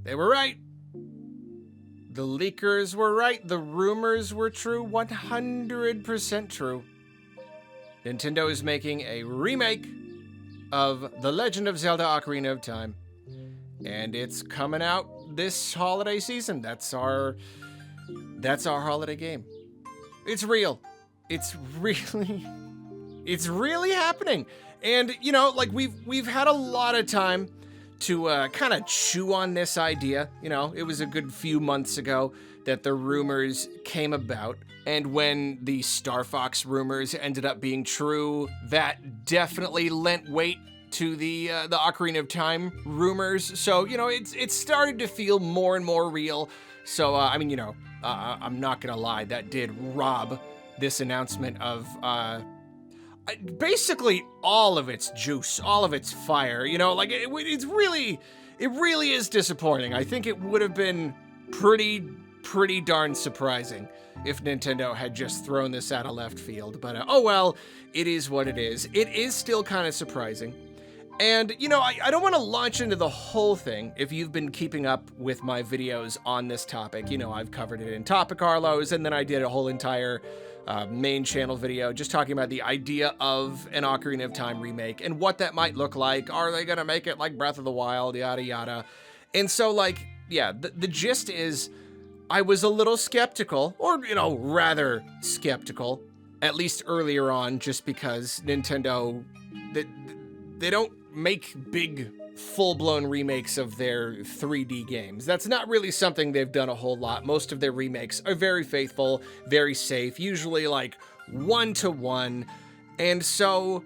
They were right. The leakers were right. The rumors were true. 100% true. Nintendo is making a remake of The Legend of Zelda Ocarina of Time. And it's coming out this holiday season. That's our holiday game. It's real. It's really happening. And, you know, like we've had a lot of time to kind of chew on this idea. You know, it was a good few months ago that the rumors came about. And when the Star Fox rumors ended up being true, that definitely lent weight to the Ocarina of Time rumors. So, you know, it started to feel more and more real. So, I mean, you know, I'm not gonna lie, that did rob this announcement of basically all of its juice, all of its fire. You know, like it really is disappointing. I think it would have been pretty darn surprising if Nintendo had just thrown this out of left field. But oh well, it is what it is. It is still kind of surprising. And, you know, I don't want to launch into the whole thing. If you've been keeping up with my videos on this topic, you know, I've covered it in Topic Arlos, and then I did a whole entire main channel video just talking about the idea of an Ocarina of Time remake and what that might look like. Are they going to make it like Breath of the Wild, yada, yada. And so, like, yeah, the gist is I was a little skeptical, or, you know, rather skeptical, at least earlier on, just because Nintendo, they don't make big full-blown remakes of their 3D games. That's not really something they've done a whole lot. Most of their remakes are very faithful, very safe, usually like 1-to-1. And so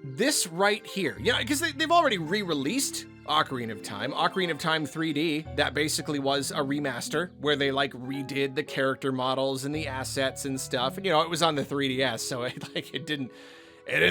this right here, you know, because they've already re-released Ocarina of Time 3D, that basically was a remaster where they like redid the character models and the assets and stuff. And, you know, it was on the 3DS, so it didn't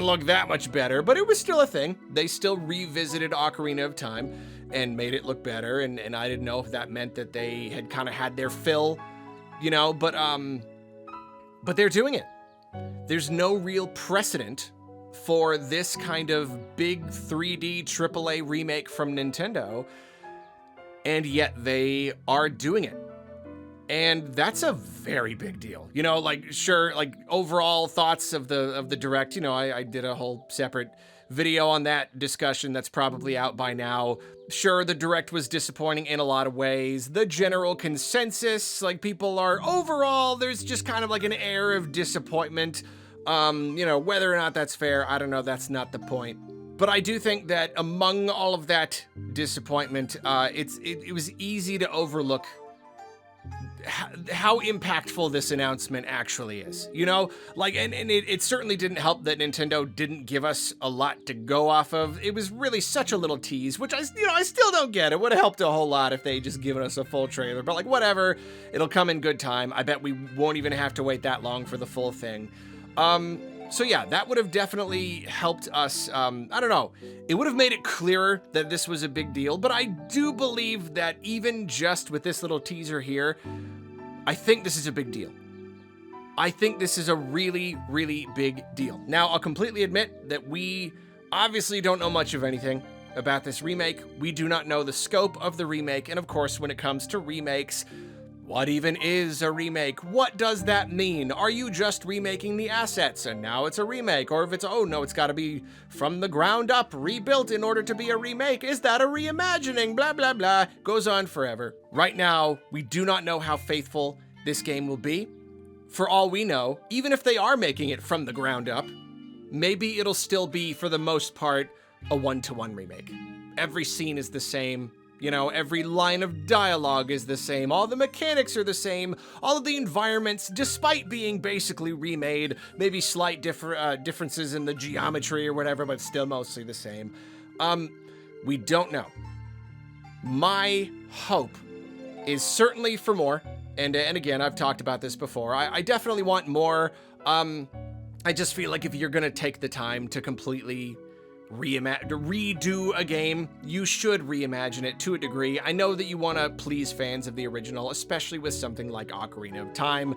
look that much better, but it was still a thing. They still revisited Ocarina of Time and made it look better, and I didn't know if that meant that they had kind of had their fill, you know, but they're doing it. There's no real precedent for this kind of big 3D AAA remake from Nintendo, and yet they are doing it. And that's a very big deal. You know, like, sure, like, overall thoughts of the Direct, you know, I did a whole separate video on that discussion that's probably out by now. Sure, the Direct was disappointing in a lot of ways. The general consensus, like, people are, overall, there's just kind of like an air of disappointment. You know, whether or not that's fair, I don't know, that's not the point. But I do think that among all of that disappointment, it was easy to overlook how impactful this announcement actually is, you know, like, and it certainly didn't help that Nintendo didn't give us a lot to go off of. It was really such a little tease, which I still don't get. It would have helped a whole lot if they just given us a full trailer, but like, whatever, it'll come in good time. I bet we won't even have to wait that long for the full thing. So yeah, that would have definitely helped us. I don't know. It would have made it clearer that this was a big deal, but I do believe that even just with this little teaser here, I think this is a big deal. I think this is a really, really big deal. Now, I'll completely admit that we obviously don't know much of anything about this remake. We do not know the scope of the remake, and of course, when it comes to remakes, what even is a remake? What does that mean? Are you just remaking the assets and now it's a remake? Or if it's, oh no, it's gotta be from the ground up, rebuilt in order to be a remake. Is that a reimagining? Blah, blah, blah. Goes on forever. Right now, we do not know how faithful this game will be. For all we know, even if they are making it from the ground up, maybe it'll still be, for the most part, a 1-to-1 remake. Every scene is the same. You know, every line of dialogue is the same. All the mechanics are the same. All of the environments, despite being basically remade, maybe slight differences in the geometry or whatever, but still mostly the same. We don't know. My hope is certainly for more. And again, I've talked about this before. I definitely want more. I just feel like if you're going to take the time to completely redo a game, you should reimagine it to a degree. I know that you want to please fans of the original, especially with something like Ocarina of Time.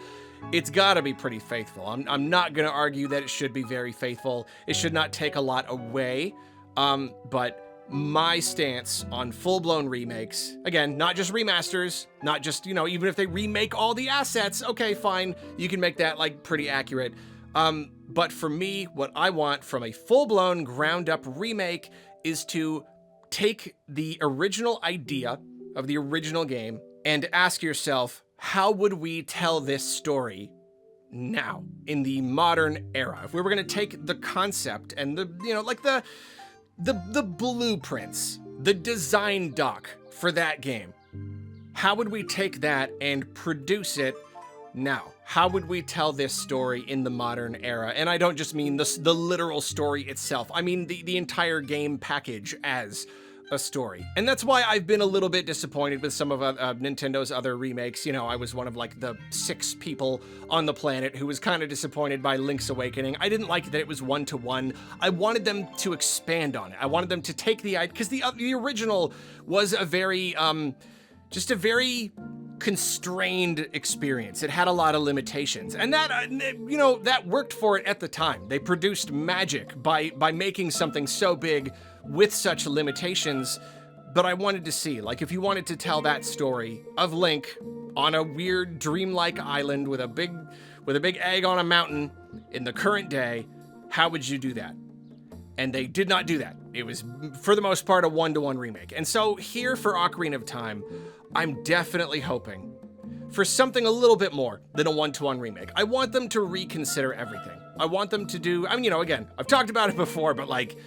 It's got to be pretty faithful. I'm not going to argue that it should be very faithful. It should not take a lot away, but my stance on full-blown remakes. Again, not just remasters, not just, even if they remake all the assets, okay, fine, you can make that like pretty accurate. But for me, what I want from a full-blown ground-up remake is to take the original idea of the original game and ask yourself, how would we tell this story now in the modern era? If we were going to take the concept and the blueprints, the design doc for that game, how would we take that and produce it now? How would we tell this story in the modern era? And I don't just mean the literal story itself. I mean the entire game package as a story. And that's why I've been a little bit disappointed with some of Nintendo's other remakes. I was one of like the 6 people on the planet who was kind of disappointed by Link's Awakening. I didn't like that it was one-to-one. I wanted them to expand on it. I wanted them to take because the original was a very, just a very constrained experience. It had a lot of limitations, and that that worked for it at the time. They produced magic by making something so big with such limitations. But I wanted to see, like, if you wanted to tell that story of Link on a weird dreamlike island with a big egg on a mountain in the current day, how would you do that? And they did not do that. It was, for the most part, a one-to-one remake. And so here for Ocarina of Time, I'm definitely hoping for something a little bit more than a one-to-one remake. I want them to reconsider everything. I want them to do, again, I've talked about it before, but like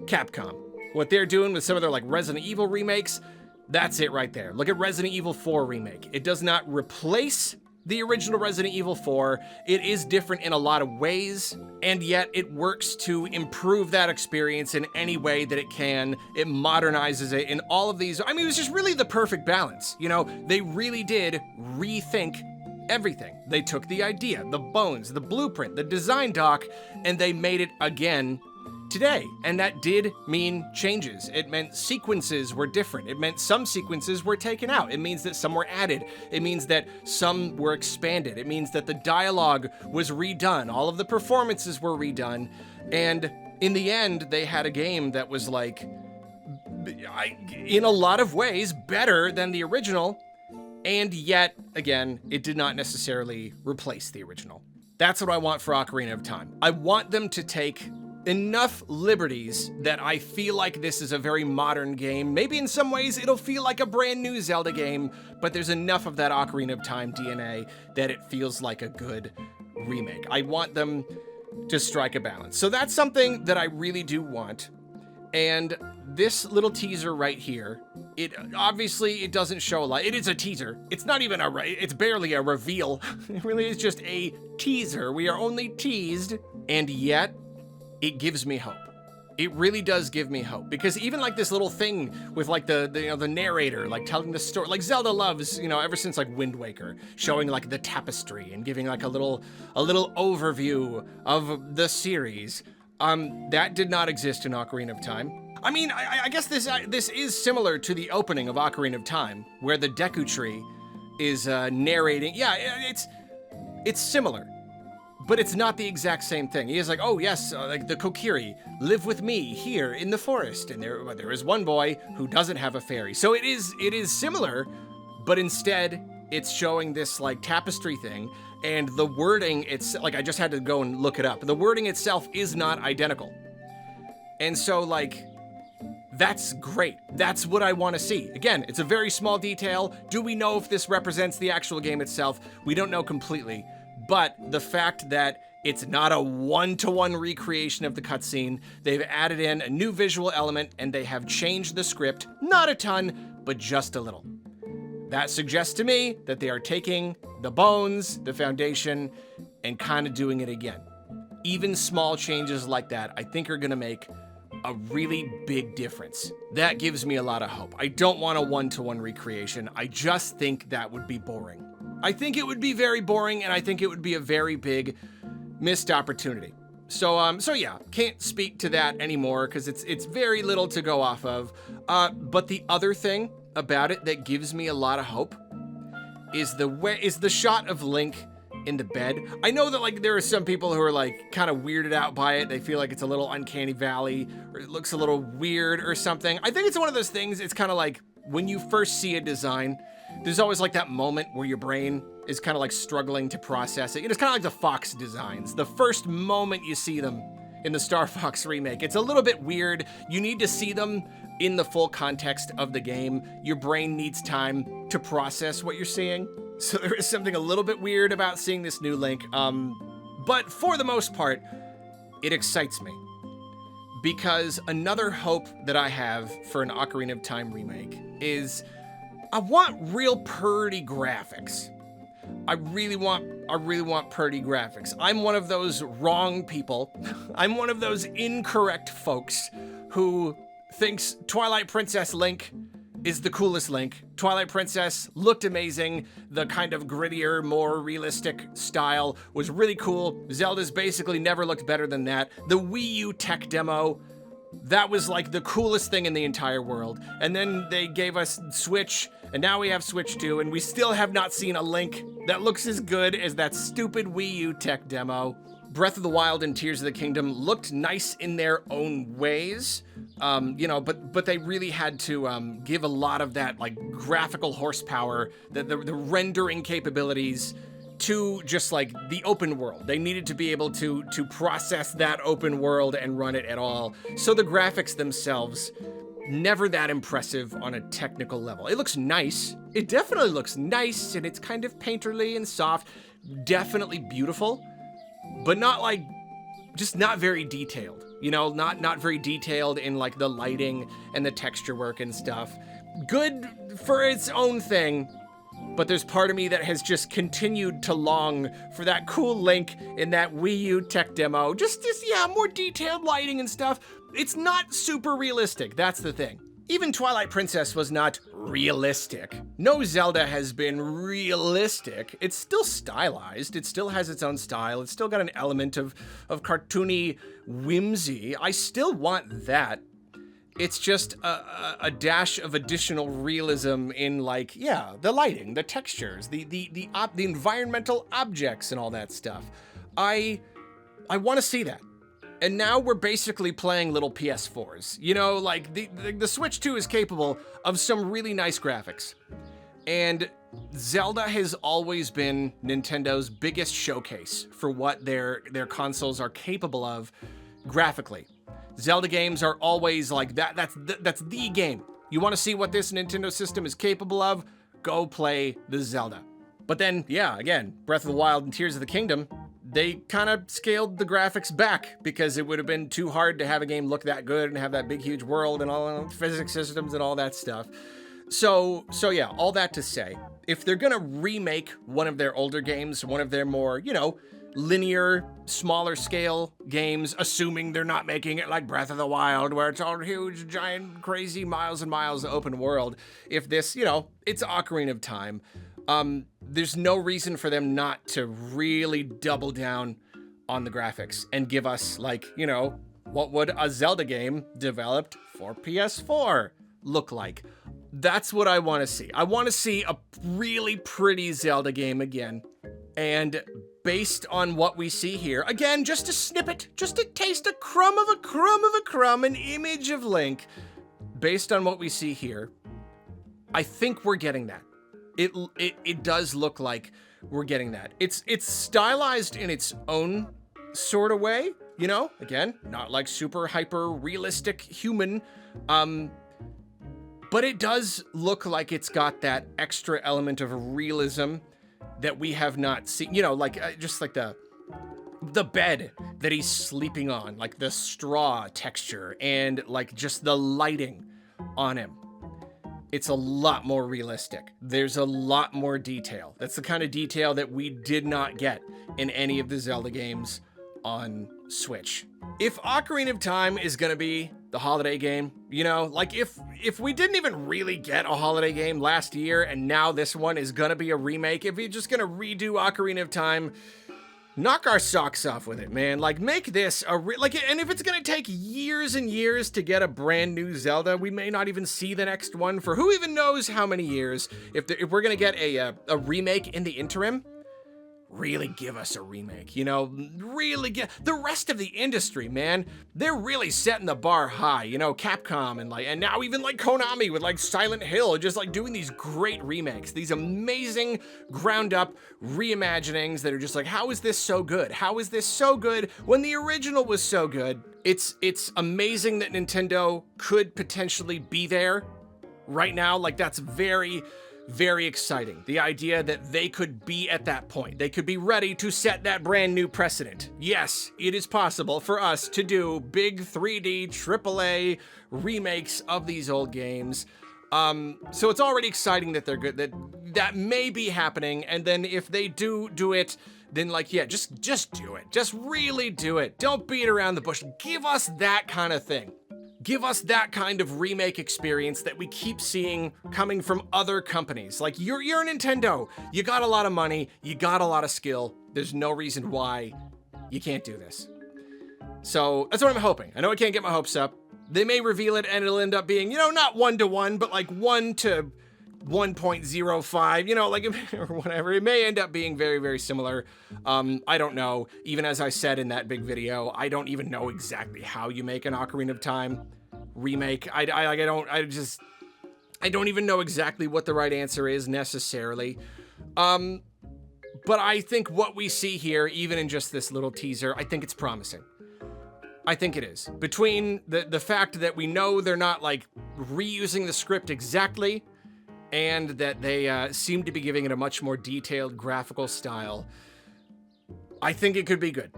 Capcom, what they're doing with some of their like Resident Evil remakes, that's it right there. Look at Resident Evil 4 remake. It does not replace the original Resident Evil 4. It is different in a lot of ways, and yet it works to improve that experience in any way that it can. It modernizes it in all of these. It was just really the perfect balance. They really did rethink everything. They took the idea, the bones, the blueprint, the design doc, and they made it again today. And that did mean changes. It meant sequences were different. It meant some sequences were taken out. It means that some were added. It means that some were expanded. It means that the dialogue was redone. All of the performances were redone. And in the end, they had a game that was like, in a lot of ways, better than the original. And yet, again, it did not necessarily replace the original. That's what I want for Ocarina of Time. I want them to take enough liberties that I feel like this is a very modern game. Maybe in some ways it'll feel like a brand new Zelda game, but there's enough of that Ocarina of Time DNA that it feels like a good remake. I want them to strike a balance. So that's something that I really do want. And this little teaser right here, it doesn't show a lot. It is a teaser. It's not even it's barely a reveal. It really is just a teaser. We are only teased, and yet it gives me hope. It really does give me hope, because even like this little thing with like the narrator, like telling the story, like Zelda loves, ever since like Wind Waker, showing like the tapestry and giving like a little overview of the series. That did not exist in Ocarina of Time. I guess this is similar to the opening of Ocarina of Time, where the Deku Tree is narrating. Yeah, it's similar. But it's not the exact same thing. He is like, oh yes, like the Kokiri live with me here in the forest, and there is one boy who doesn't have a fairy. So it is similar, but instead it's showing this like tapestry thing, and the wording, it's like, I just had to go and look it up. The wording itself is not identical. And so like, that's great. That's what I want to see. Again, it's a very small detail. Do we know if this represents the actual game itself? We don't know completely. But the fact that it's not a one-to-one recreation of the cutscene, they've added in a new visual element, and they have changed the script, not a ton, but just a little. That suggests to me that they are taking the bones, the foundation, and kind of doing it again. Even small changes like that, I think, are gonna make a really big difference. That gives me a lot of hope. I don't want a one-to-one recreation. I just think that would be boring. I think it would be very boring, and I think it would be a very big missed opportunity. So yeah, can't speak to that anymore because it's very little to go off of. But the other thing about it that gives me a lot of hope is the shot of Link in the bed. I know that like there are some people who are like kind of weirded out by it. They feel like it's a little uncanny valley or it looks a little weird or something. I think it's one of those things, it's kind of like when you first see a design, there's always like that moment where your brain is kind of like struggling to process it. It's kind of like the Fox designs. The first moment you see them in the Star Fox remake, it's a little bit weird. You need to see them in the full context of the game. Your brain needs time to process what you're seeing. So there is something a little bit weird about seeing this new Link. But for the most part, it excites me. Because another hope that I have for an Ocarina of Time remake is I want real pretty graphics. I really want pretty graphics. I'm one of those wrong people. I'm one of those incorrect folks who thinks Twilight Princess Link is the coolest Link. Twilight Princess looked amazing. The kind of grittier, more realistic style was really cool. Zelda's basically never looked better than that. The Wii U tech demo, that was like the coolest thing in the entire world. And then they gave us Switch, and now we have Switch 2, and we still have not seen a Link that looks as good as that stupid Wii U tech demo. Breath of the Wild and Tears of the Kingdom looked nice in their own ways, but they really had to give a lot of that like graphical horsepower, the rendering capabilities to just like the open world. They needed to be able to process that open world and run it at all. So the graphics themselves, never that impressive on a technical level. It looks nice. It definitely looks nice, and it's kind of painterly and soft. Definitely beautiful, but not like, just not very detailed. Not very detailed in like the lighting and the texture work and stuff. Good for its own thing, but there's part of me that has just continued to long for that cool Link in that Wii U tech demo. Just more detailed lighting and stuff. It's not super realistic, that's the thing. Even Twilight Princess was not realistic. No Zelda has been realistic. It's still stylized, it still has its own style, it's still got an element of cartoony whimsy. I still want that. It's just a dash of additional realism in like, the lighting, the textures, the environmental objects and all that stuff. I want to see that. And now we're basically playing little PS4s. Like the Switch 2 is capable of some really nice graphics. And Zelda has always been Nintendo's biggest showcase for what their consoles are capable of graphically. Zelda games are always like that. That's the game. You want to see what this Nintendo system is capable of? Go play the Zelda. But then, again, Breath of the Wild and Tears of the Kingdom, they kind of scaled the graphics back because it would have been too hard to have a game look that good and have that big, huge world and all physics systems and all that stuff. So yeah, all that to say, if they're gonna remake one of their older games, one of their more, linear, smaller scale games, assuming they're not making it like Breath of the Wild, where it's all huge, giant, crazy, miles and miles of open world. If this, it's Ocarina of Time, there's no reason for them not to really double down on the graphics and give us like, what would a Zelda game developed for PS4 look like? That's what I want to see. I want to see a really pretty Zelda game again. And based on what we see here, again, just a snippet, just a taste, a crumb of a crumb of a crumb, an image of Link, based on what we see here, I think we're getting that. It does look like we're getting that. It's stylized in its own sort of way, again, not like super hyper realistic human, but it does look like it's got that extra element of realism that we have not seen, just like the bed that he's sleeping on, like the straw texture and like just the lighting on him. It's a lot more realistic. There's a lot more detail. That's the kind of detail that we did not get in any of the Zelda games on Switch. If Ocarina of Time is gonna be the holiday game, like if we didn't even really get a holiday game last year and now this one is gonna be a remake, if you're just gonna redo Ocarina of Time, knock our socks off with it, man. Like, make this and if it's gonna take years and years to get a brand new Zelda, we may not even see the next one for who even knows how many years. If we're gonna get a remake in the interim, really give us a remake, you know, really get the rest of the industry, man. They're really setting the bar high, you know, Capcom and now even like Konami with like Silent Hill, just like doing these great remakes, these amazing ground up reimaginings that are just like, how is this so good? How is this so good when the original was so good? It's amazing that Nintendo could potentially be there right now. Like, that's very, very exciting. The idea that they could be at that point. They could be ready to set that brand new precedent. Yes, it is possible for us to do big 3D AAA remakes of these old games. So it's already exciting that they're good, that may be happening. And then if they do it, then like, yeah, just do it. Just really do it. Don't beat around the bush. Give us that kind of thing. Give us that kind of remake experience that we keep seeing coming from other companies. Like, you're Nintendo. You got a lot of money. You got a lot of skill. There's no reason why you can't do this. So that's what I'm hoping. I know I can't get my hopes up. They may reveal it and it'll end up being, you know, not 1-to-1, but like 1 to 1.05, you know, like, or whatever. It may end up being very, very similar. I don't know. Even as I said in that big video, I don't even know exactly how you make an Ocarina of Time remake. I don't even know exactly what the right answer is necessarily. But I think what we see here, even in just this little teaser, I think it's promising. I think it is. Between the fact that we know they're not like reusing the script exactly, and that they seem to be giving it a much more detailed graphical style, I think it could be good.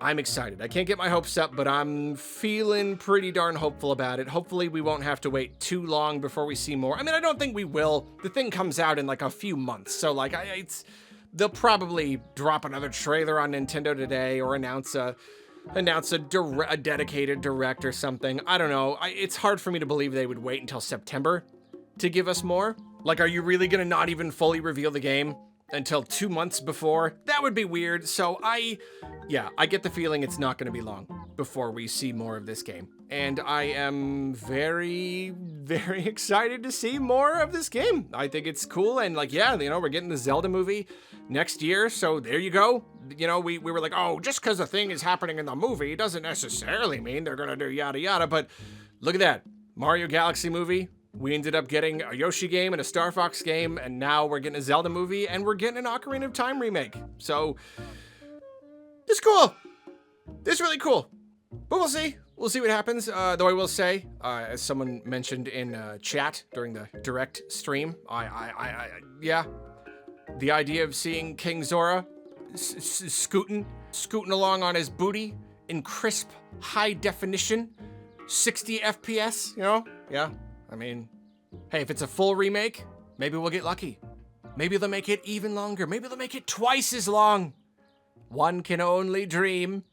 I'm excited. I can't get my hopes up, but I'm feeling pretty darn hopeful about it. Hopefully we won't have to wait too long before we see more. I mean, I don't think we will. The thing comes out in like a few months, so like they'll probably drop another trailer on Nintendo today or announce a dedicated direct or something. I don't know. It's hard for me to believe they would wait until September to give us more. Like, are you really gonna not even fully reveal the game until 2 months before? That would be weird. So I get the feeling it's not gonna be long before we see more of this game. And I am very, very excited to see more of this game. I think it's cool. And like, yeah, you know, we're getting the Zelda movie next year. So there you go. You know, we were like, oh, just because a thing is happening in the movie doesn't necessarily mean they're gonna do yada yada. But look at that. Mario Galaxy movie. We ended up getting a Yoshi game and a Star Fox game, and now we're getting a Zelda movie, and we're getting an Ocarina of Time remake. So, it's cool. It's really cool. But we'll see. We'll see what happens. Though I will say, as someone mentioned in chat during the direct stream, yeah, the idea of seeing King Zora scooting along on his booty in crisp, high definition, 60 FPS, you know? Yeah. I mean, hey, if it's a full remake, maybe we'll get lucky. Maybe they'll make it even longer. Maybe they'll make it twice as long. One can only dream.